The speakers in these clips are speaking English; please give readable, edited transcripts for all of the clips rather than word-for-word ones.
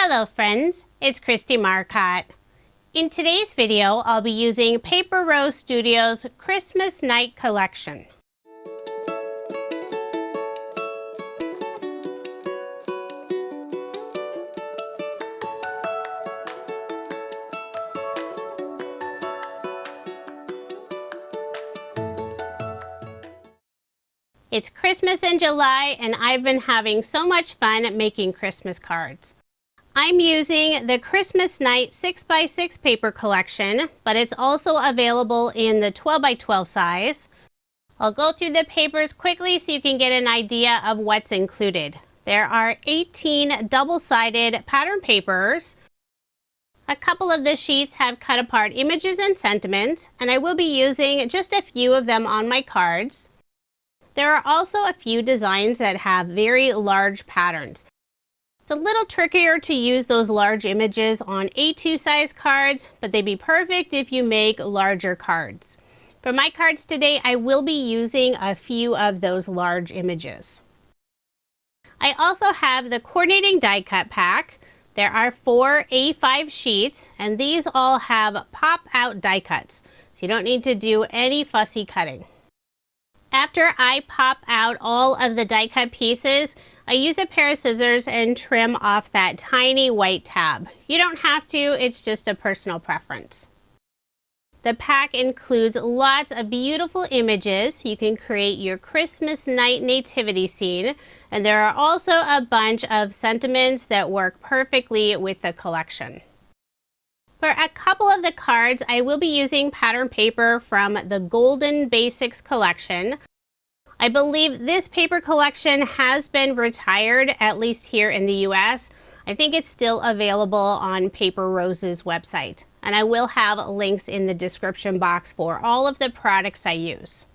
Hello friends, it's Kristie Marcotte. In today's video, I'll be using Paper Rose Studio's Christmas Night Collection. It's Christmas in July and I've been having so much fun making Christmas cards. I'm using the Christmas Night 6x6 paper collection, but it's also available in the 12x12 size. I'll go through the papers quickly so you can get an idea of what's included. There are 18 double-sided pattern papers. A couple of the sheets have cut apart images and sentiments, and I will be using just a few of them on my cards. There are also a few designs that have very large patterns. It's a little trickier to use those large images on A2 size cards, but they'd be perfect if you make larger cards. For my cards today, I will be using a few of those large images. I also have the coordinating die cut pack. There are 4 A5 sheets, and these all have pop-out die cuts, so you don't need to do any fussy cutting. After I pop out all of the die cut pieces, I use a pair of scissors and trim off that tiny white tab. You don't have to, it's just a personal preference. The pack includes lots of beautiful images. You can create your Christmas night nativity scene, and there are also a bunch of sentiments that work perfectly with the collection. For a couple of the cards, I will be using pattern paper from the Golden Basics collection. I believe this paper collection has been retired, at least here in the US. I think it's still available on Paper Rose's website, and I will have links in the description box for all of the products I use.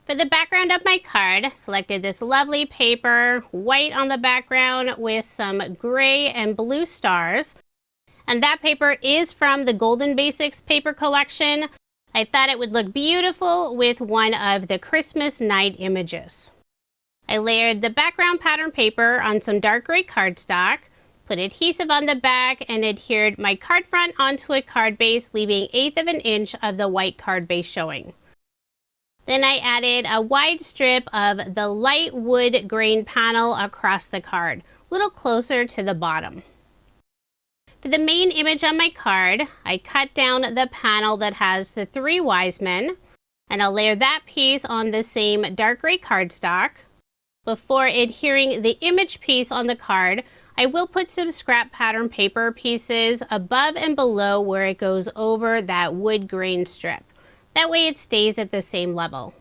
For the background of my card, selected this lovely paper, white on the background with some gray and blue stars. And that paper is from the Golden Basics paper collection. I thought it would look beautiful with one of the Christmas night images. I layered the background pattern paper on some dark gray cardstock, put adhesive on the back, and adhered my card front onto a card base, leaving 1/8 of an inch of the white card base showing. Then I added a wide strip of the light wood grain panel across the card, a little closer to the bottom. For the main image on my card, I cut down the panel that has the 3 wise men, and I'll layer that piece on the same dark gray cardstock. Before adhering the image piece on the card, I will put some scrap pattern paper pieces above and below where it goes over that wood grain strip. That way it stays at the same level.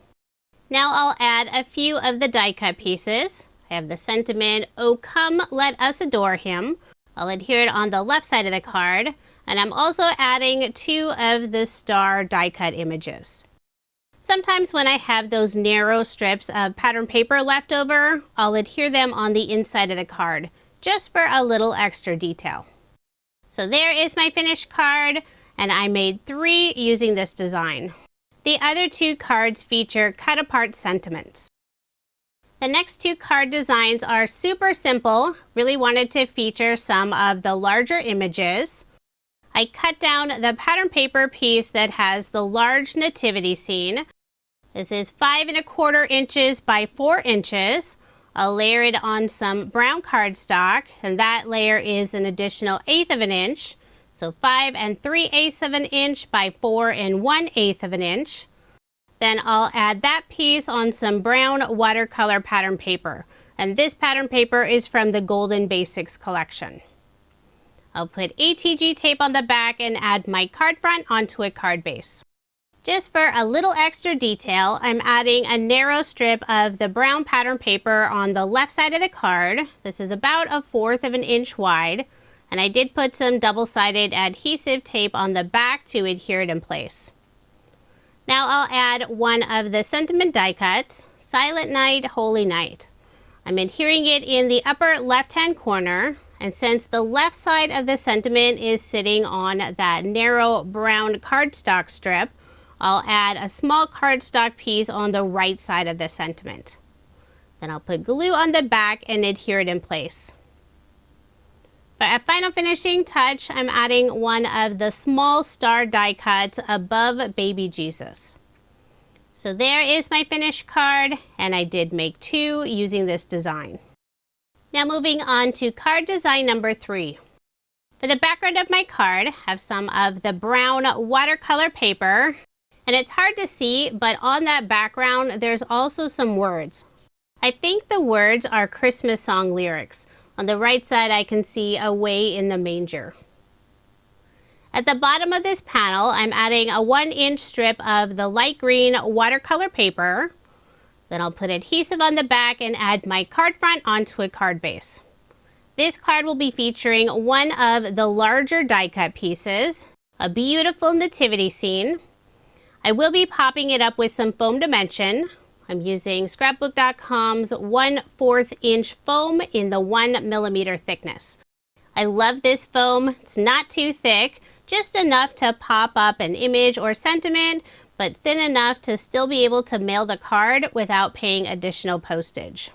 Now I'll add a few of the die cut pieces. I have the sentiment, "Oh come, let us adore him." I'll adhere it on the left side of the card, and I'm also adding 2 of the star die cut images. Sometimes when I have those narrow strips of pattern paper left over, I'll adhere them on the inside of the card, just for a little extra detail. So there is my finished card, and I made 3 using this design. The other 2 cards feature cut apart sentiments. The next 2 card designs are super simple. Really wanted to feature some of the larger images. I cut down the pattern paper piece that has the large nativity scene. This is 5 1/4 inches by 4 inches. I'll layer it on some brown cardstock, and that layer is an additional 1/8 of an inch. So 5 3/8 of an inch by 4 1/8 of an inch. Then I'll add that piece on some brown watercolor pattern paper. And this pattern paper is from the Golden Basics collection. I'll put ATG tape on the back and add my card front onto a card base. Just for a little extra detail, I'm adding a narrow strip of the brown pattern paper on the left side of the card. This is about 1/4 of an inch wide. And I did put some double-sided adhesive tape on the back to adhere it in place. Now I'll add one of the sentiment die cuts, Silent Night, Holy Night. I'm adhering it in the upper left-hand corner, and since the left side of the sentiment is sitting on that narrow brown cardstock strip, I'll add a small cardstock piece on the right side of the sentiment. Then I'll put glue on the back and adhere it in place. For a final finishing touch, I'm adding one of the small star die cuts above baby Jesus. So there is my finished card, and I did make 2 using this design. Now moving on to card design number 3. For the background of my card, I have some of the brown watercolor paper, and it's hard to see, but on that background there's also some words. I think the words are Christmas song lyrics. On the right side I can see "Away in the Manger." At the bottom of this panel, I'm adding a 1-inch strip of the light green watercolor paper. Then I'll put adhesive on the back and add my card front onto a card base. This card will be featuring one of the larger die cut pieces, a beautiful nativity scene. I will be popping it up with some foam dimension. I'm using scrapbook.com's 1/4 inch foam in the 1mm thickness. I love this foam. It's not too thick, just enough to pop up an image or sentiment, but thin enough to still be able to mail the card without paying additional postage.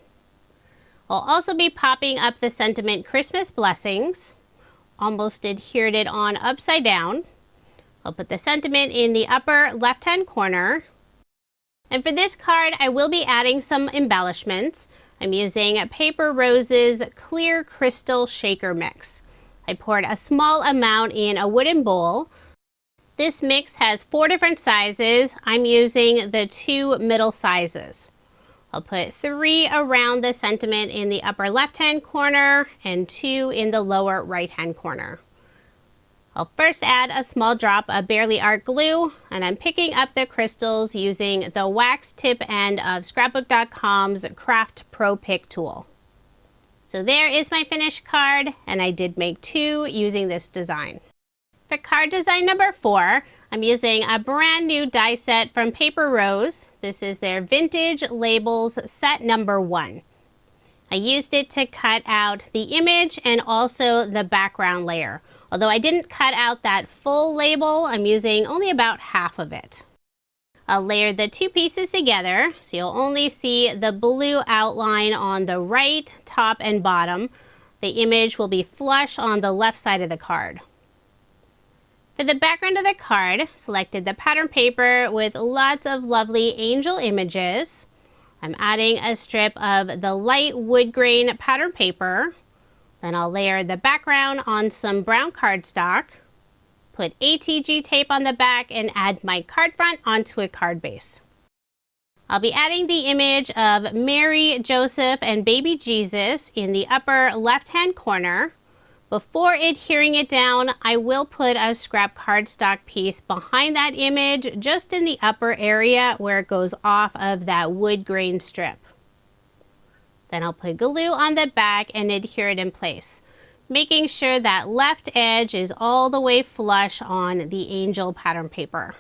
I'll also be popping up the sentiment "Christmas Blessings." Almost adhered it on upside down. I'll put the sentiment in the upper left-hand corner. And for this card, I will be adding some embellishments. I'm using Paper Rose's Clear Crystal Shaker Mix. I poured a small amount in a wooden bowl. This mix has 4 different sizes. I'm using the 2 middle sizes. I'll put 3 around the sentiment in the upper left-hand corner and 2 in the lower right-hand corner. I'll first add a small drop of Barely Art glue, and I'm picking up the crystals using the wax tip end of scrapbook.com's Craft Pro Pick tool. So there is my finished card, and I did make 2 using this design. For card design number 4, I'm using a brand new die set from Paper Rose. This is their Vintage Labels set number 1. I used it to cut out the image and also the background layer. Although I didn't cut out that full label, I'm using only about half of it. I'll layer the 2 pieces together, so you'll only see the blue outline on the right, top, and bottom. The image will be flush on the left side of the card. For the background of the card, selected the pattern paper with lots of lovely angel images. I'm adding a strip of the light wood grain pattern paper. Then I'll layer the background on some brown cardstock, put ATG tape on the back, and add my card front onto a card base. I'll be adding the image of Mary, Joseph, and baby Jesus in the upper left-hand corner. Before adhering it down, I will put a scrap cardstock piece behind that image, just in the upper area where it goes off of that wood grain strip. Then I'll put glue on the back and adhere it in place, making sure that left edge is all the way flush on the angel pattern paper.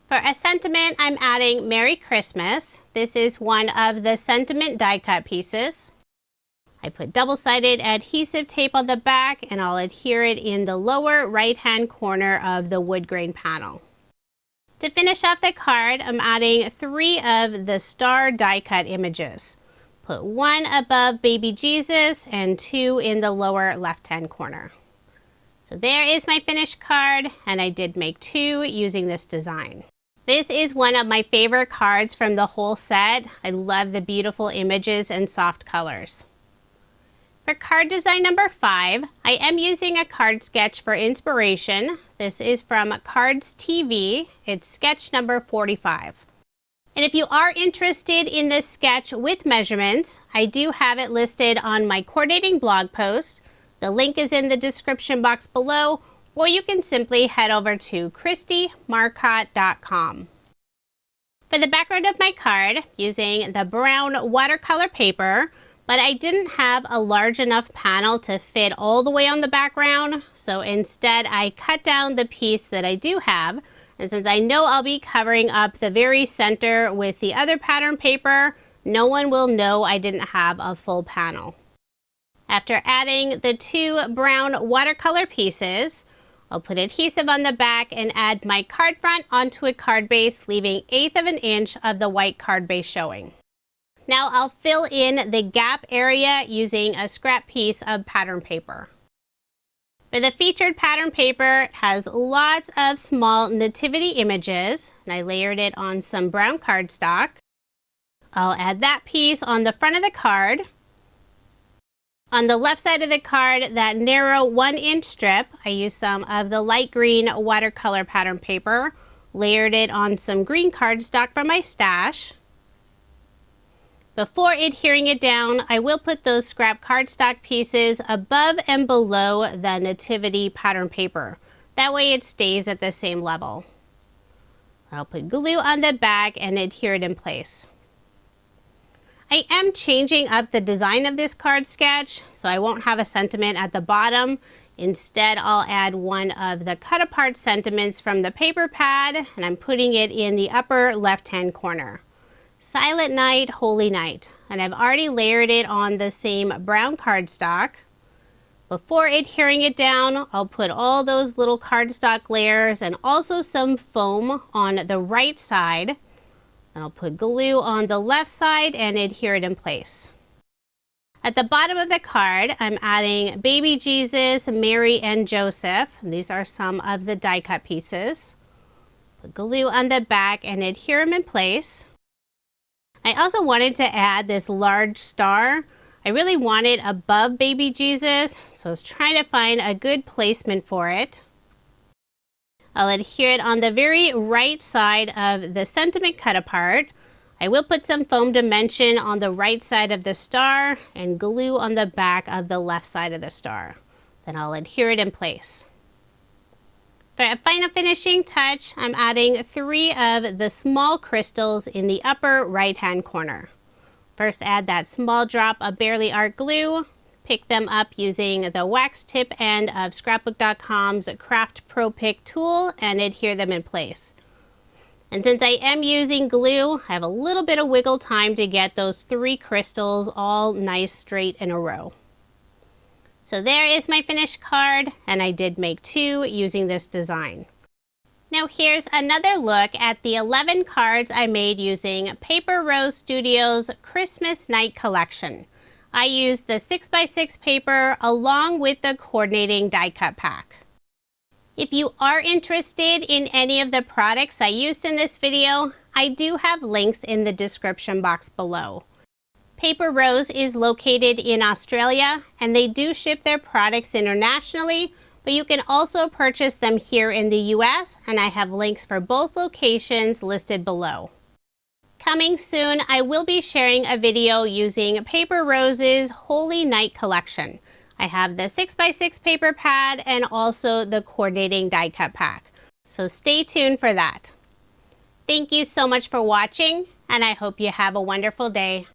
For a sentiment, I'm adding Merry Christmas. This is one of the sentiment die cut pieces. I put double-sided adhesive tape on the back, and I'll adhere it in the lower right-hand corner of the wood grain panel. To finish off the card, I'm adding 3 of the star die cut images. Put 1 above baby Jesus and 2 in the lower left-hand corner. So there is my finished card, and I did make 2 using this design. This is one of my favorite cards from the whole set. I love the beautiful images and soft colors. For card design number 5, I am using a card sketch for inspiration. This is from Cards TV. It's sketch number 45. And if you are interested in this sketch with measurements, I do have it listed on my coordinating blog post. The link is in the description box below, or you can simply head over to KristieMarcotte.com. For the background of my card, using the brown watercolor paper, but I didn't have a large enough panel to fit all the way on the background, so instead I cut down the piece that I do have, and since I know I'll be covering up the very center with the other pattern paper, no one will know I didn't have a full panel. After adding the 2 brown watercolor pieces, I'll put adhesive on the back and add my card front onto a card base, leaving 1/8 of an inch of the white card base showing. Now I'll fill in the gap area using a scrap piece of pattern paper. For the featured pattern paper, it has lots of small nativity images, and I layered it on some brown cardstock. I'll add that piece on the front of the card. On the left side of the card, that narrow 1-inch strip, I used some of the light green watercolor pattern paper, layered it on some green cardstock from my stash. Before adhering it down, I will put those scrap cardstock pieces above and below the nativity pattern paper. That way it stays at the same level. I'll put glue on the back and adhere it in place. I am changing up the design of this card sketch, so I won't have a sentiment at the bottom. Instead, I'll add one of the cut apart sentiments from the paper pad, and I'm putting it in the upper left-hand corner. Silent Night, Holy Night. And I've already layered it on the same brown cardstock. Before adhering it down, I'll put all those little cardstock layers and also some foam on the right side. And I'll put glue on the left side and adhere it in place. At the bottom of the card, I'm adding Baby Jesus, Mary, and Joseph. These are some of the die cut pieces. Put glue on the back and adhere them in place. I also wanted to add this large star. I really want it above Baby Jesus, so I was trying to find a good placement for it. I'll adhere it on the very right side of the sentiment cut apart. I will put some foam dimension on the right side of the star and glue on the back of the left side of the star. Then I'll adhere it in place. For a final finishing touch, I'm adding 3 of the small crystals in the upper right-hand corner. First, add that small drop of Barely Art glue. Pick them up using the wax tip end of Scrapbook.com's Craft Pro Pick tool and adhere them in place. And since I am using glue, I have a little bit of wiggle time to get those 3 crystals all nice straight in a row. So there is my finished card, and I did make 2 using this design. Now here's another look at the 11 cards I made using Paper Rose Studios Christmas Night collection. I used the 6x6 paper along with the coordinating die cut pack. If you are interested in any of the products I used in this video, I do have links in the description box below. Paper Rose is located in Australia, and they do ship their products internationally, but you can also purchase them here in the US, and I have links for both locations listed below. Coming soon, I will be sharing a video using Paper Rose's Holy Night collection. I have the 6x6 paper pad and also the coordinating die cut pack, so stay tuned for that. Thank you so much for watching, and I hope you have a wonderful day.